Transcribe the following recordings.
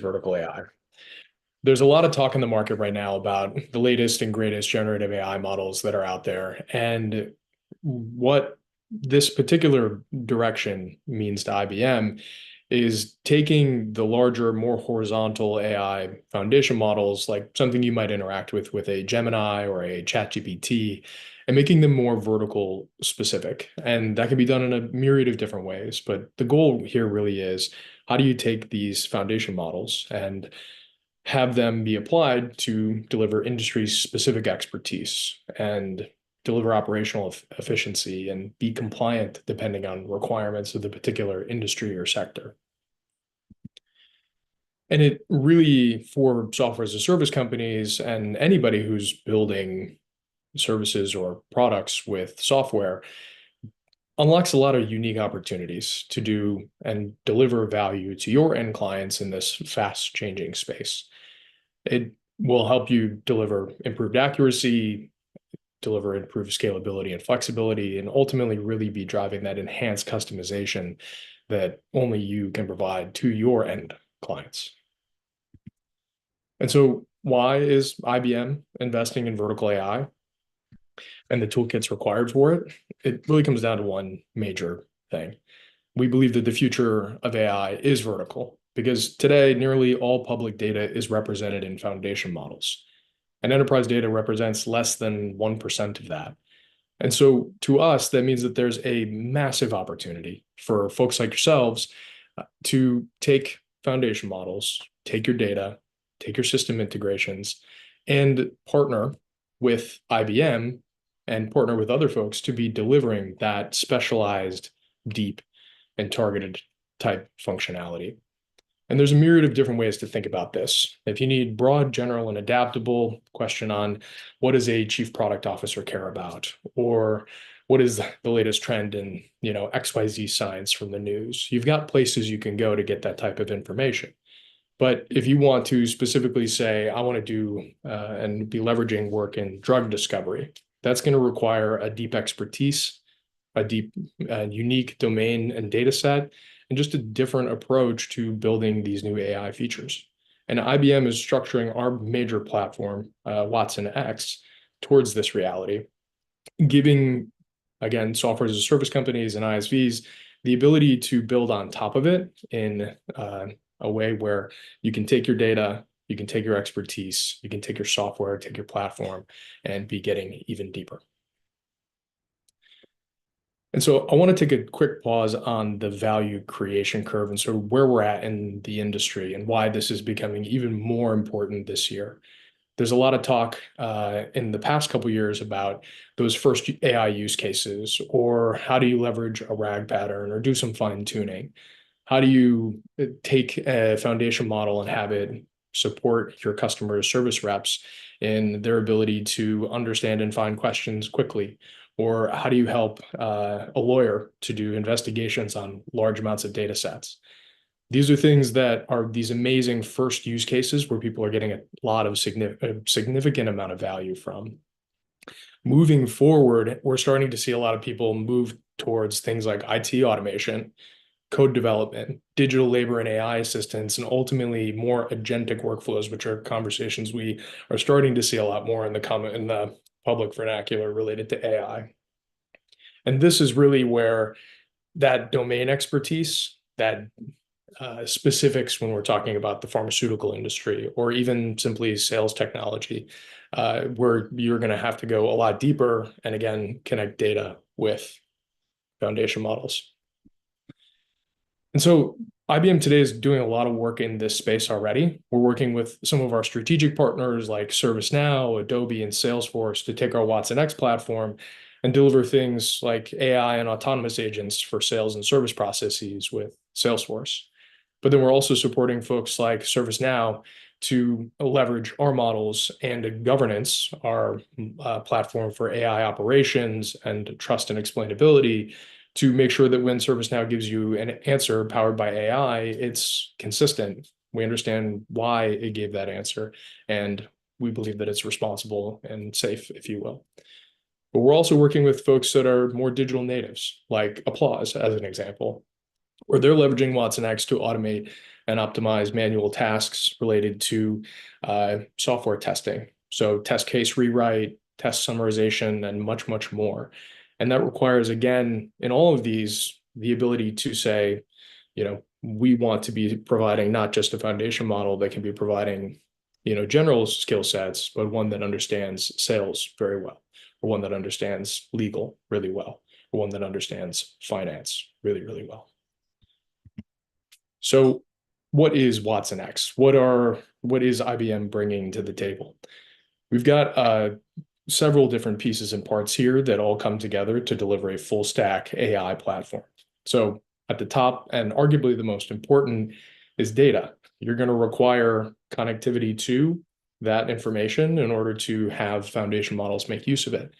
vertical AI. There's a lot of talk in the market right now about the latest and greatest generative AI models that are out there. And what this particular direction means to IBM is taking the larger, more horizontal AI foundation models, like something you might interact with a Gemini or a ChatGPT, and making them more vertical specific. And that can be done in a myriad of different ways. But the goal here really is, how do you take these foundation models and have them be applied to deliver industry specific expertise and deliver operational efficiency and be compliant depending on requirements of the particular industry or sector. And it really, for software as a service companies and anybody who's building services or products with software, unlocks a lot of unique opportunities to do and deliver value to your end clients in this fast changing space. It will help you deliver improved accuracy, deliver improved scalability and flexibility, and ultimately really be driving that enhanced customization that only you can provide to your end clients. And so why is IBM investing in vertical AI and the toolkits required for it? It really comes down to one major thing. We believe that the future of AI is vertical because today nearly all public data is represented in foundation models, and enterprise data represents less than 1% of that. And so to us, that means that there's a massive opportunity for folks like yourselves to take foundation models, take your data, take your system integrations, and partner with IBM and partner with other folks to be delivering that specialized, deep, and targeted type functionality. And there's a myriad of different ways to think about this. If you need broad, general, and adaptable, question on what does a chief product officer care about, or what is the latest trend in XYZ science from the news, you've got places you can go to get that type of information. But if you want to specifically say, I want to do and be leveraging work in drug discovery, that's going to require a deep expertise, a deep, unique domain and data set, and just a different approach to building these new AI features. And IBM is structuring our major platform, Watson X, towards this reality, giving, again, software as a service companies and ISVs the ability to build on top of it in a way where you can take your data, you can take your expertise, you can take your software, take your platform, and be getting even deeper. And so I want to take a quick pause on the value creation curve and sort of where we're at in the industry and why this is becoming even more important this year. There's a lot of talk in the past couple of years about those first AI use cases, or how do you leverage a RAG pattern or do some fine tuning? How do you take a foundation model and have it support your customer service reps in their ability to understand and find questions quickly? Or how do you help a lawyer to do investigations on large amounts of data sets? These are things that are these amazing first use cases where people are getting a lot of significant amount of value from. Moving forward, we're starting to see a lot of people move towards things like IT automation, code development, digital labor and AI assistance, and ultimately more agentic workflows, which are conversations we are starting to see a lot more in the public vernacular related to AI. And this is really where that domain expertise, that specifics when we're talking about the pharmaceutical industry, or even simply sales technology, where you're going to have to go a lot deeper and, again, connect data with foundation models. And so IBM today is doing a lot of work in this space already. We're working with some of our strategic partners like ServiceNow, Adobe, and Salesforce to take our Watson X platform and deliver things like AI and autonomous agents for sales and service processes with Salesforce. But then we're also supporting folks like ServiceNow to leverage our models and governance, our platform for AI operations and trust and explainability, to make sure that when ServiceNow gives you an answer powered by AI, it's consistent. We understand why it gave that answer, and we believe that it's responsible and safe, if you will. But we're also working with folks that are more digital natives, like Applause, as an example, where they're leveraging Watson X to automate and optimize manual tasks related to software testing. So test case rewrite, test summarization, and much, much more. And that requires, again, in all of these, the ability to say, we want to be providing not just a foundation model that can be providing, general skill sets, but one that understands sales very well, or one that understands legal really well, or one that understands finance really, really well. So what is Watson X? What is IBM bringing to the table? We've got several different pieces and parts here that all come together to deliver a full stack AI platform. So at the top, and arguably the most important, is data. You're going to require connectivity to that information in order to have foundation models make use of it.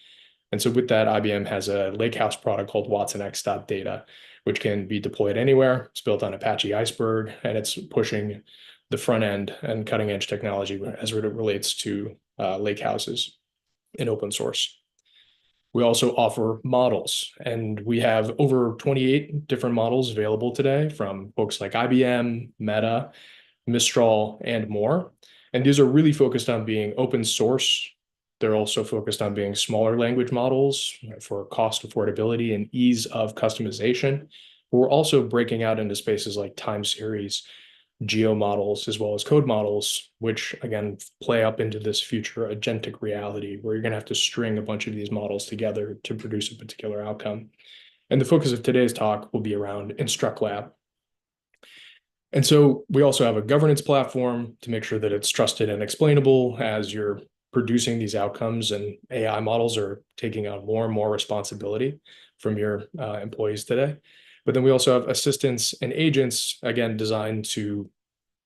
And so with that, IBM has a lakehouse product called watsonx.data, which can be deployed anywhere. It's built on Apache Iceberg, and it's pushing the front end and cutting edge technology as it relates to lakehouses in open source. We also offer models, and we have over 28 different models available today from folks like IBM, Meta, Mistral, and more. And these are really focused on being open source. They're also focused on being smaller language models for cost affordability and ease of customization. We're also breaking out into spaces like time series, geo models, as well as code models, which again play up into this future agentic reality where you're going to have to string a bunch of these models together to produce a particular outcome. And the focus of today's talk will be around Instruct Lab. And so we also have a governance platform to make sure that it's trusted and explainable as you're producing these outcomes, and AI models are taking on more and more responsibility from your employees today. But then we also have assistants and agents, again, designed to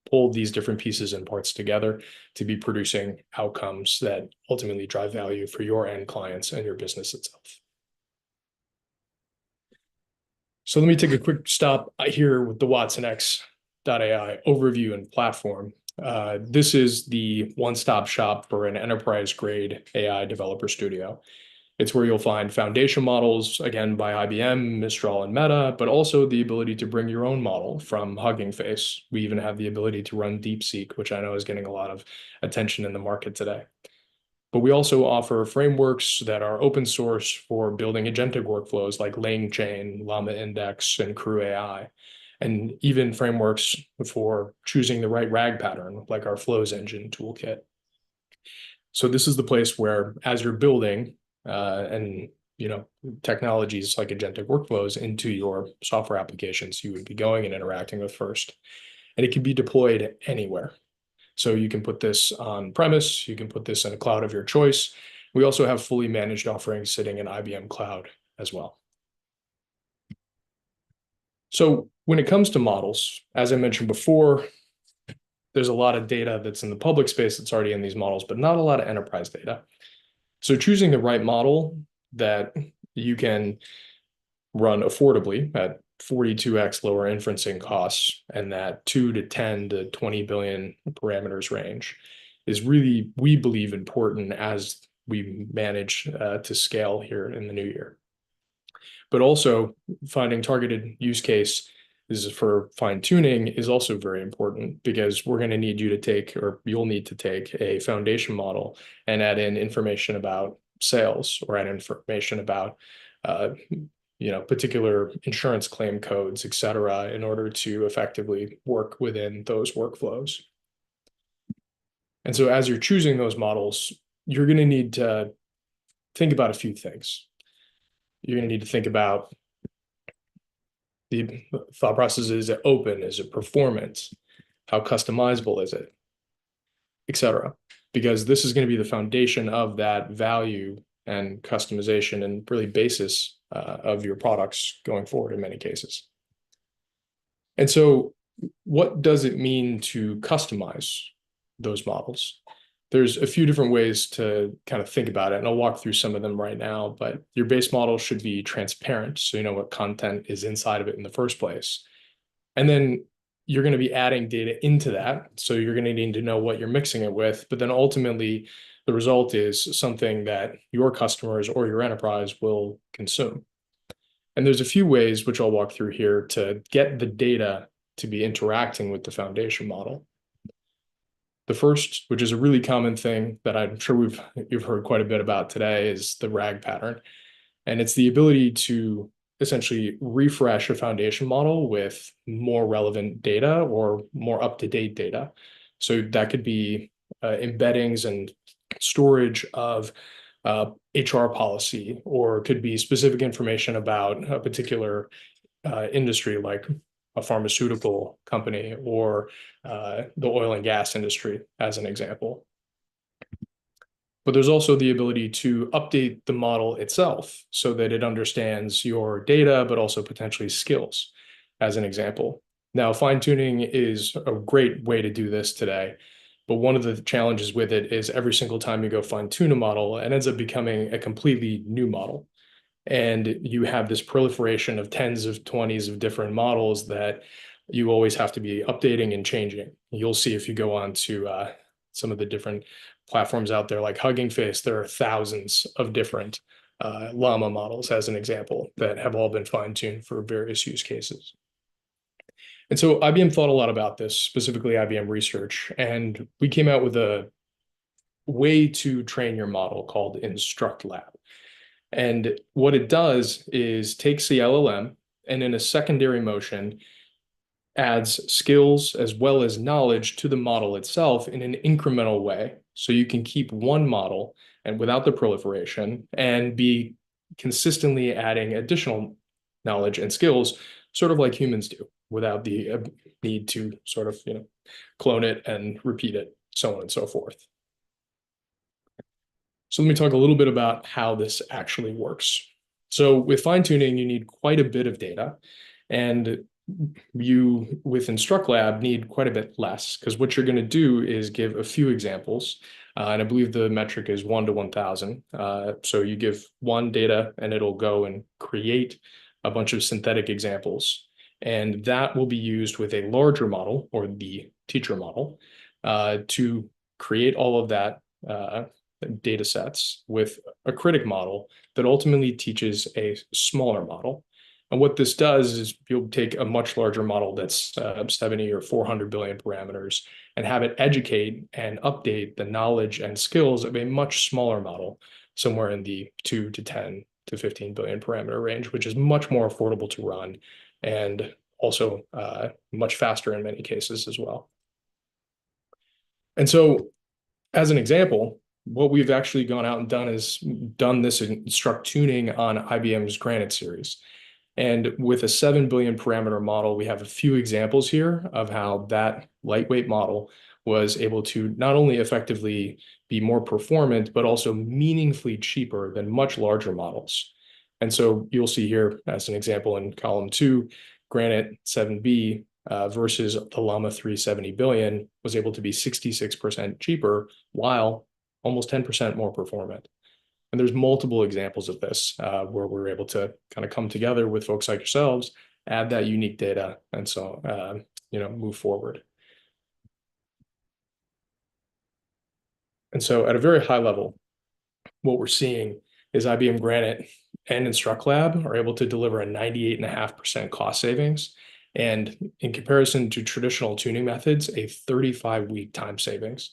pull these different pieces and parts together to be producing outcomes that ultimately drive value for your end clients and your business itself. So let me take a quick stop here with the watsonx.ai overview and platform. This is the one-stop shop for an enterprise-grade AI developer studio. It's where you'll find foundation models, again, by IBM, Mistral, and Meta, but also the ability to bring your own model from Hugging Face. We even have the ability to run DeepSeek, which I know is getting a lot of attention in the market today. But we also offer frameworks that are open source for building agentic workflows like LangChain, Llama Index, and Crew AI, and even frameworks for choosing the right RAG pattern, like our Flows Engine toolkit. So this is the place where, as you're building and technologies like agentic workflows into your software applications, you would be going and interacting with first. And it can be deployed anywhere. So you can put this on premise, you can put this in a cloud of your choice. We also have fully managed offerings sitting in IBM Cloud as well. So when it comes to models, as I mentioned before, there's a lot of data that's in the public space that's already in these models, but not a lot of enterprise data. So choosing the right model that you can run affordably at 42x lower inferencing costs and that 2 to 10 to 20 billion parameters range is really, we believe, important as we manage to scale here in the new year. But also finding targeted use case is for fine tuning is also very important, because we're going to need you to take, or you'll need to take, a foundation model and add in information about sales, or add information about particular insurance claim codes, et cetera, in order to effectively work within those workflows. And so as you're choosing those models, you're going to need to think about a few things. You're going to need to think about the thought process. Is it open? Is it performance? How customizable is it? Et cetera. Because this is going to be the foundation of that value and customization and really basis of your products going forward in many cases. And so what does it mean to customize those models? There's a few different ways to kind of think about it, and I'll walk through some of them right now, but your base model should be transparent, so you know what content is inside of it in the first place. And then you're going to be adding data into that, so you're going to need to know what you're mixing it with, but then ultimately the result is something that your customers or your enterprise will consume. And there's a few ways, which I'll walk through here, to get the data to be interacting with the foundation model. The first, which is a really common thing that I'm sure you've heard quite a bit about today, is the RAG pattern. And it's the ability to essentially refresh a foundation model with more relevant data or more up-to-date data. So that could be embeddings and storage of HR policy, or could be specific information about a particular industry, like a pharmaceutical company or the oil and gas industry, as an example. But there's also the ability to update the model itself so that it understands your data, but also potentially skills, as an example. Now, fine-tuning is a great way to do this today, but one of the challenges with it is every single time you go fine-tune a model, it ends up becoming a completely new model. And you have this proliferation of tens of 20s of different models that you always have to be updating and changing. You'll see if you go on to some of the different platforms out there like Hugging Face, there are thousands of different llama models, as an example, that have all been fine-tuned for various use cases. And so IBM thought a lot about this, specifically IBM Research, and we came out with a way to train your model called Instruct Lab. And what it does is takes the LLM and in a secondary motion adds skills as well as knowledge to the model itself in an incremental way. So you can keep one model and without the proliferation and be consistently adding additional knowledge and skills, sort of like humans do, without the need to sort of, clone it and repeat it, so on and so forth. So let me talk a little bit about how this actually works. So with fine-tuning, you need quite a bit of data, and you, with Instruct Lab, need quite a bit less, because what you're going to do is give a few examples, and I believe the metric is 1 to 1,000. So you give one data, and it'll go and create a bunch of synthetic examples, and that will be used with a larger model, or the teacher model, to create all of that data sets with a critic model that ultimately teaches a smaller model. And what this does is you'll take a much larger model that's 70 or 400 billion parameters and have it educate and update the knowledge and skills of a much smaller model, somewhere in the 2 to 10 to 15 billion parameter range, which is much more affordable to run and also much faster in many cases as well. And so, as an example, what we've actually gone out and done is done this Instruct tuning on IBM's Granite series. And with a 7 billion parameter model, we have a few examples here of how that lightweight model was able to not only effectively be more performant, but also meaningfully cheaper than much larger models. And so you'll see here, as an example in column 2, Granite 7B versus the Llama 370 billion was able to be 66% cheaper, while almost 10% more performant. And there's multiple examples of this where we're able to kind of come together with folks like yourselves, add that unique data, and so move forward. And so at a very high level, what we're seeing is IBM Granite and Instruct Lab are able to deliver a 98.5% cost savings, and in comparison to traditional tuning methods, a 35-week time savings.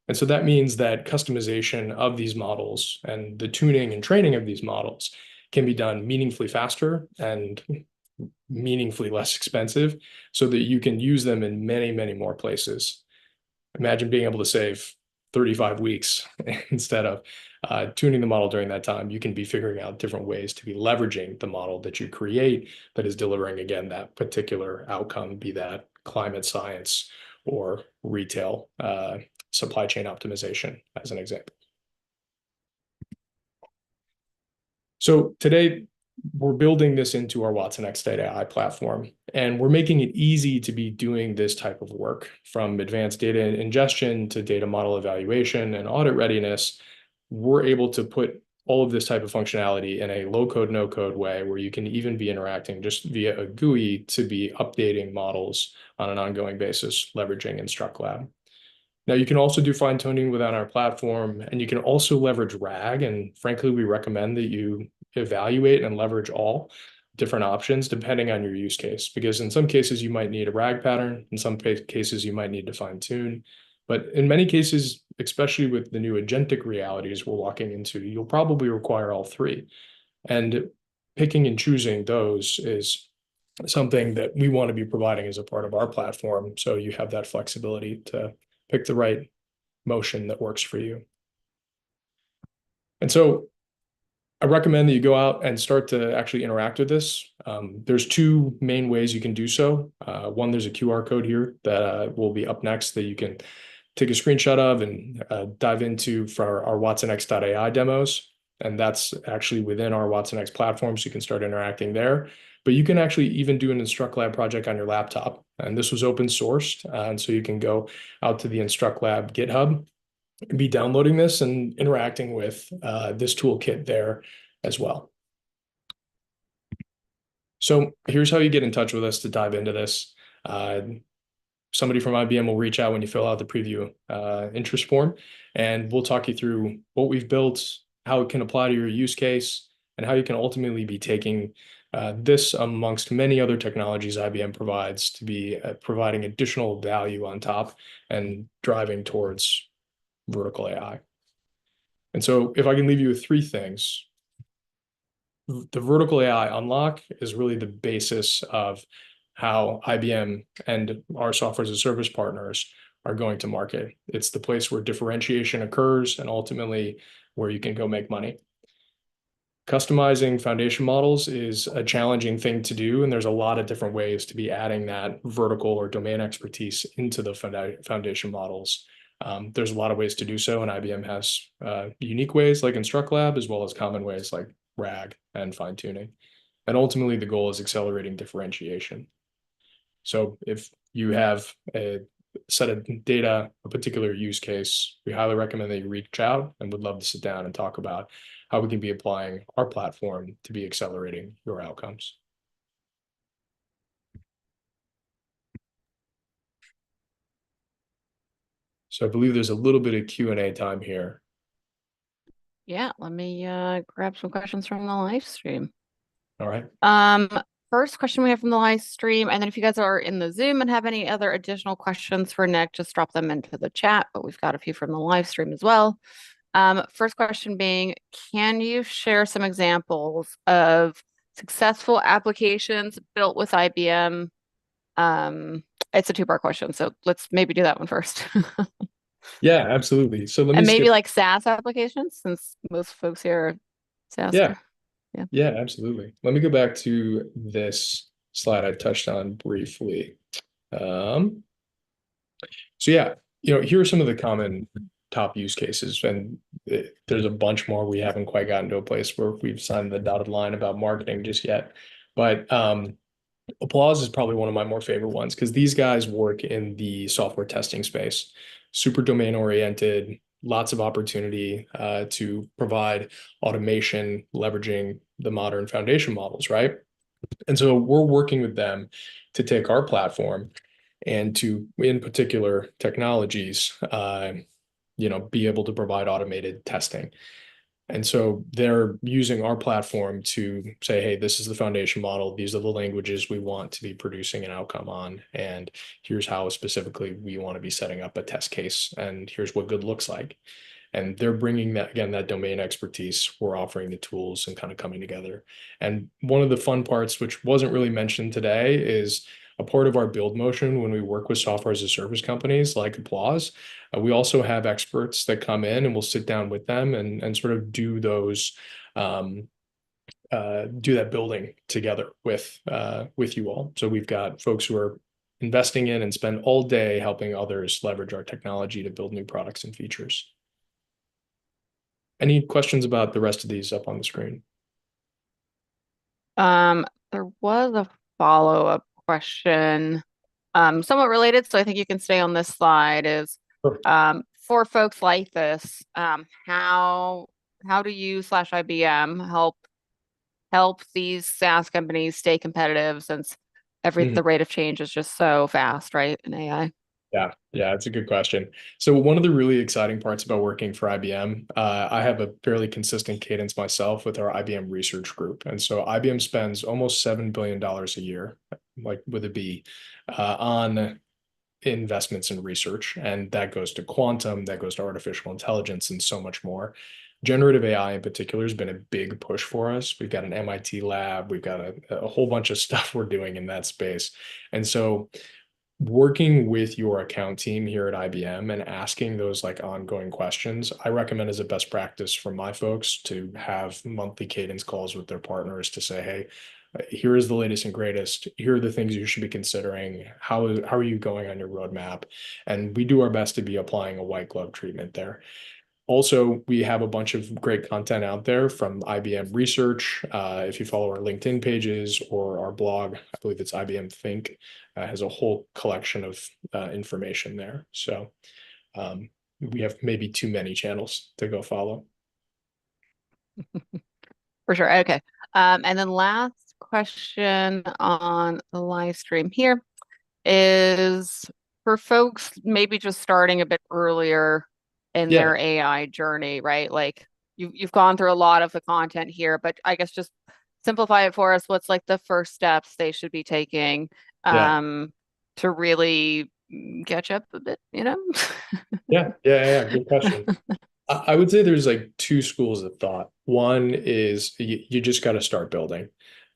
And so that means that customization of these models and the tuning and training of these models can be done meaningfully faster and meaningfully less expensive, so that you can use them in many, many more places. Imagine being able to save 35 weeks instead of tuning the model during that time. You can be figuring out different ways to be leveraging the model that you create that is delivering, again, that particular outcome, be that climate science or retail supply chain optimization, as an example. So today, we're building this into our watsonx Data AI platform, and we're making it easy to be doing this type of work, from advanced data ingestion to data model evaluation and audit readiness. We're able to put all of this type of functionality in a low-code, no-code way, where you can even be interacting just via a GUI to be updating models on an ongoing basis, leveraging Instruct Lab. Now, you can also do fine-tuning within our platform, and you can also leverage RAG. And frankly, we recommend that you evaluate and leverage all. different options depending on your use case. Because in some cases, you might need a RAG pattern. In some cases, you might need to fine tune. But in many cases, especially with the new agentic realities we're walking into, you'll probably require all three. And picking and choosing those is something that we want to be providing as a part of our platform. So you have that flexibility to pick the right motion that works for you. And so I recommend that you go out and start to actually interact with this. There's two main ways you can do so. One, there's a QR code here that will be up next that you can take a screenshot of and dive into for our WatsonX.ai demos. And that's actually within our WatsonX platform, so you can start interacting there. But you can actually even do an Instruct Lab project on your laptop. And this was open sourced. And so you can go out to the Instruct Lab GitHub and be downloading this and interacting with this toolkit there as well. So here's how you get in touch with us to dive into this. Somebody from IBM will reach out when you fill out the preview interest form, and we'll talk you through what we've built, how it can apply to your use case, and how you can ultimately be taking this amongst many other technologies IBM provides to be providing additional value on top and driving towards vertical AI. And so if I can leave you with three things, the vertical AI unlock is really the basis of how IBM and our software as a service partners are going to market. It's the place where differentiation occurs and ultimately where you can go make money. Customizing foundation models is a challenging thing to do, and there's a lot of different ways to be adding that vertical or domain expertise into the foundation models. There's a lot of ways to do so, and IBM has unique ways like Instruct Lab, as well as common ways like RAG and fine tuning. And ultimately, the goal is accelerating differentiation. So if you have a set of data, a particular use case, we highly recommend that you reach out and would love to sit down and talk about how we can be applying our platform to be accelerating your outcomes. So I believe there's a little bit of Q&A time here. Yeah, let me grab some questions from the live stream. All right. First question we have from the live stream, and then if you guys are in the Zoom and have any other additional questions for Nick, just drop them into the chat, but we've got a few from the live stream as well. First question being, can you share some examples of successful applications built with IBM? It's a two-part question, so let's maybe do that one first. Yeah, absolutely. So let me And maybe skip. like SaaS applications, since most folks here are SaaStr. Yeah, absolutely. Let me go back to this slide I touched on briefly. So yeah, here are some of the common top use cases, and there's a bunch more. We haven't quite gotten to a place where we've signed the dotted line about marketing just yet. But Applause is probably one of my more favorite ones because these guys work in the software testing space, super domain oriented, lots of opportunity to provide automation, leveraging the modern foundation models, right? And so we're working with them to take our platform and to, in particular, technologies, be able to provide automated testing. And so they're using our platform to say, hey, this is the foundation model. These are the languages we want to be producing an outcome on. And here's how specifically we want to be setting up a test case. And here's what good looks like. And they're bringing that, again, that domain expertise. We're offering the tools and kind of coming together. And one of the fun parts, which wasn't really mentioned today, is a part of our build motion when we work with software as a service companies like Applause. We also have experts that come in and we'll sit down with them and sort of do those do that building together with you all. So we've got folks who are investing in and spend all day helping others leverage our technology to build new products and features. Any questions about the rest of these up on the screen? There was a follow-up question, somewhat related, so I think you can stay on this slide, is for folks like this, how do you / IBM help these SaaS companies stay competitive since the rate of change is just so fast, right, in AI? Yeah, it's a good question. So one of the really exciting parts about working for IBM, I have a fairly consistent cadence myself with our IBM research group. And so IBM spends almost $7 billion a year, like with a B, on investments in research. And that goes to quantum, that goes to artificial intelligence, and so much more. Generative AI in particular has been a big push for us. We've got an MIT lab, we've got a whole bunch of stuff we're doing in that space. And so working with your account team here at IBM and asking those like ongoing questions, I recommend as a best practice for my folks to have monthly cadence calls with their partners to say, hey, here is the latest and greatest. Here are the things you should be considering. How are you going on your roadmap? And we do our best to be applying a white glove treatment there. Also, we have a bunch of great content out there from IBM Research. If you follow our LinkedIn pages or our blog, I believe it's IBM Think, has a whole collection of information there. So we have maybe too many channels to go follow. For sure. Okay. And then last question on the live stream here is for folks maybe just starting a bit earlier in Yeah, their AI journey, right? Like you've gone through a lot of the content here, but I guess just simplify it for us. What's like the first steps they should be taking yeah. to really catch up a bit, you know? Yeah. Good question. I would say there's like two schools of thought. One is you just got to start building.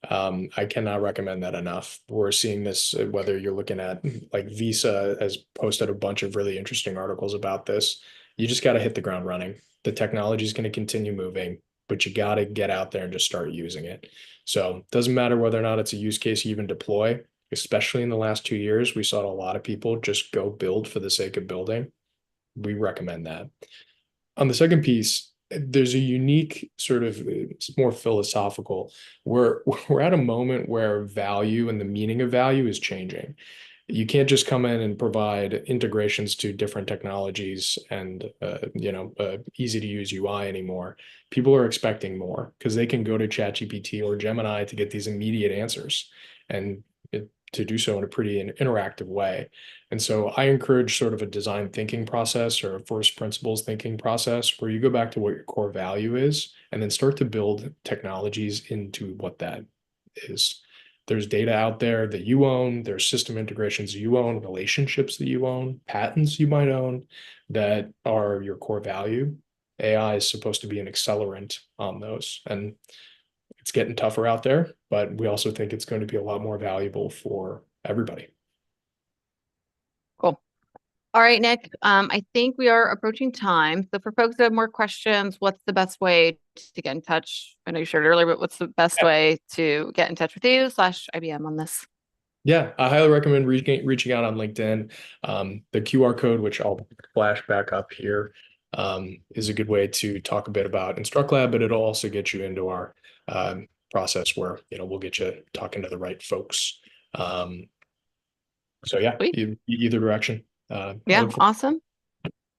I cannot recommend that enough. We're seeing this whether you're looking at like Visa has posted a bunch of really interesting articles about this. You just got to hit the ground running. The technology is going to continue moving, but you got to get out there and just start using it. So it doesn't matter whether or not it's a use case you even deploy, especially in the last 2 years, we saw a lot of people just go build for the sake of building. We recommend that. On the second piece, there's a unique sort of it's more philosophical. We're at a moment where value and the meaning of value is changing. You can't just come in and provide integrations to different technologies and easy to use UI anymore. People are expecting more because they can go to ChatGPT or Gemini to get these immediate answers and to do so in a pretty interactive way. And so I encourage sort of a design thinking process or a first principles thinking process where you go back to what your core value is and then start to build technologies into what that is. There's data out there that you own, there's system integrations you own, relationships that you own, patents you might own that are your core value. AI is supposed to be an accelerant on those. And it's getting tougher out there, but we also think it's going to be a lot more valuable for everybody. Cool. All right, Nick. I think we are approaching time. So for folks that have more questions, what's the best way to get in touch? I know you shared earlier, but what's the best way to get in touch with you slash IBM on this? Yeah, I highly recommend reaching out on LinkedIn. The QR code, which I'll flash back up here, is a good way to talk a bit about Instruct Lab, but it'll also get you into our process where we'll get you talking to the right folks. So yeah, Sweet. either direction. I Yeah, look forward. awesome.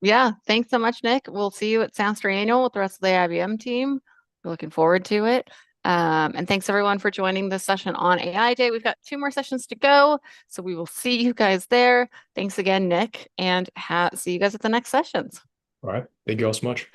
Yeah, thanks so much, Nick. We'll see you at SaaStr Annual with the rest of the IBM team. We're looking forward to it. And thanks everyone for joining this session on AI Day. We've got 2 more sessions to go, so we will see you guys there. Thanks again, Nick, and see you guys at the next sessions. All right. Thank you all so much.